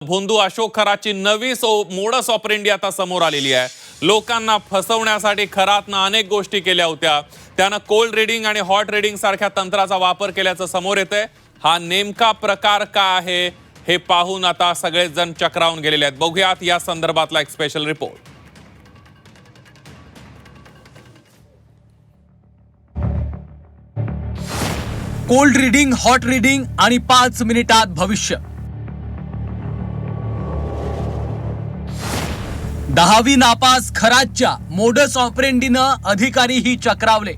भोंदू अशोक खरातची नवी modus operandi आता समोर आलेली आहे। लोकांना फसवण्यासाठी खरातनं अनेक गोष्टी केल्या होत्या। त्यानं कोल्ड रीडिंग आणि हॉट रीडिंग सारख्या तंत्राचा वापर केल्याचं समोर येतंय। हा नेमका प्रकार काय आहे हे पाहून आता सगळेच जण चक्रावून गेलेले आहेत। बघूयात या संदर्भातला एक special report. Cold reading, hot reading आणि 5 मिनिटात भविष्य। 10वी नापास खरातच्या मोडस ऑपरेंडीनं अधिकारीही चक्रावले।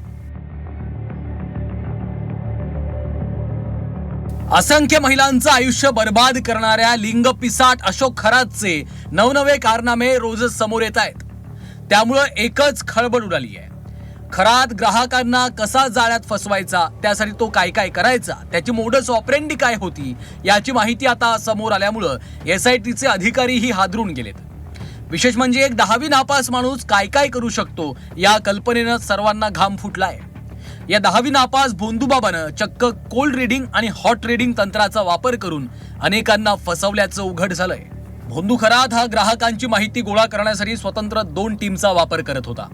असंख्य महिलांचं आयुष्य बर्बाद करणाऱ्या लिंग पिसाट अशोक खरातचे नवनवे कारनामे रोजच समोर येत आहेत। त्यामुळे एकच खळबळ उडाली आहे। खरात ग्राहकांना कसा जाळ्यात फसवायचा, त्यासाठी तो काय काय करायचा, त्याची मोडस ऑपरेंडी काय होती याची माहिती आता समोर आल्यामुळे एसआयटीचे अधिकारीही हादरून गेलेत। विशेष म्हणजे एक 10वी नापास माणूस काय काय करू शकतो या कल्पनेनं सर्वांना घाम फुटलाय। या 10वी नापास भोंदूबाबानं चक्क कोल्ड रीडिंग आणि हॉट रीडिंग तंत्राचा वापर करून अनेकांना फसवल्याचं उघड झालंय। भोंदू खरात हा ग्राहकांची माहिती गोळा करण्यासाठी स्वतंत्र 2 टीमचा वापर करत होता।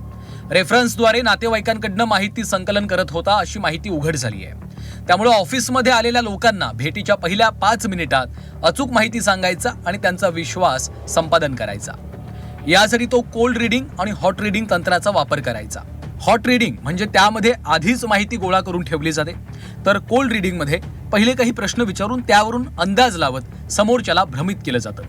रेफरन्सद्वारे नातेवाईकांकडनं माहिती संकलन करत होता अशी माहिती उघड झाली आहे। त्यामुळे ऑफिसमध्ये आलेल्या लोकांना भेटीच्या पहिल्या 5 मिनिटात अचूक माहिती सांगायचा आणि त्यांचा विश्वास संपादन करायचा। यासाठी तो कोल्ड रीडिंग आणि हॉट रीडिंग तंत्राचा वापर करायचा। हॉट रीडिंग म्हणजे त्यामध्ये आधीच माहिती गोळा करून ठेवली जाते, तर कोल्ड रीडिंग मध्ये पहिले काही प्रश्न विचारून त्यावरून अंदाज लावत समोरच्याला भ्रमित केलं जातं।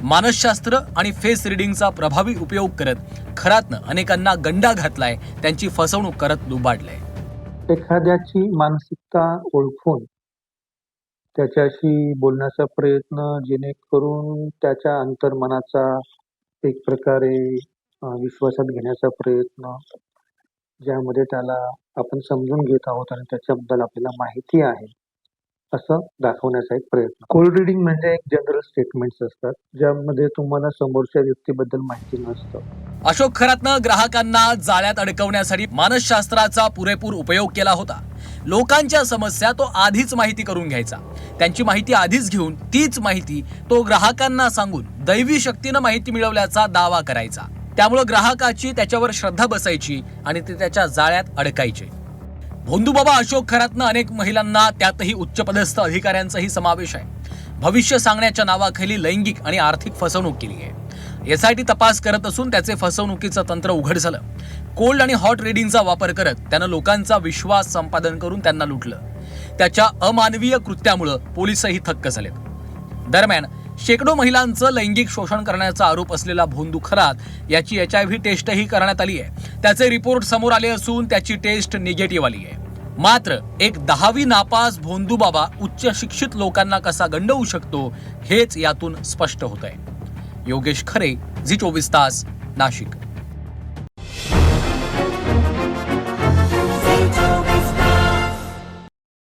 मानसशास्त्र आणि फेस रीडिंगचा प्रभावी उपयोग करत खरातनं अनेकांना गंडा घातलाय, त्यांची फसवणूक करत लुबाडलंय। एखाद्याची मानसिकता ओळखून त्याच्याशी बोलण्याचा प्रयत्न, जेणेकरून त्याच्या अंतर्मनाचा एक प्रकारे विश्वासात घेण्याचा प्रयत्न, ज्यामध्ये त्याला आपण समजून घेत आहोत आणि त्याच्याबद्दल आपल्याला माहिती आहे असं दाखवण्याचा एक प्रयत्न। कोल्ड रीडिंग म्हणजे एक जनरल स्टेटमेंट्स असतात, ज्यामध्ये तुम्हाला समोरच्या व्यक्तीबद्दल माहिती नसतं। अशोक खरातनं ग्राहकांना जाळ्यात अडकवण्यासाठी मानसशास्त्राचा पुरेपूर उपयोग केला होता। लोकांच्या समस्या तो आधीच माहिती करून घ्यायचा, त्यांची माहिती आधीच घेऊन तीच माहिती तो ग्राहकांना सांगून दैवी शक्तीनं माहिती मिळवल्याचा दावा करायचा। त्यामुळे ग्राहकाची त्याच्यावर श्रद्धा बसायची आणि ते त्याच्या जाळ्यात अडकायचे। भोंदूबाबा अशोक खरातनं अनेक महिलांना, त्यातही उच्चपदस्थ अधिकाऱ्यांचाही समावेश आहे, भविष्य सांगण्याच्या नावाखाली लैंगिक आणि आर्थिक फसवणूक केली आहे। एसआयटी तपास करत असून त्याचे फसवणुकीचं तंत्र उघड झालं। कोल्ड आणि हॉट रीडिंगचा वापर करत त्यानं लोकांचा विश्वास संपादन करून त्यांना लुटलं। त्याच्या अमानवीय कृत्यामुळे पोलिसही थक्क झालेत। दरम्यान शेकडो महिलांचं लैंगिक शोषण करण्याचा आरोप असलेला भोंदू खरात याची HIV टेस्टही करण्यात आली आहे। त्याचे रिपोर्ट समोर आले असून त्याची टेस्ट निगेटिव्ह आली आहे। मात्र एक 10वी नापास भोंदूबाबा उच्च शिक्षित लोकांना कसा गंडवू शकतो हेच यातून स्पष्ट होत आहे। योगेश खरे, झी 24 तास, नाशिक।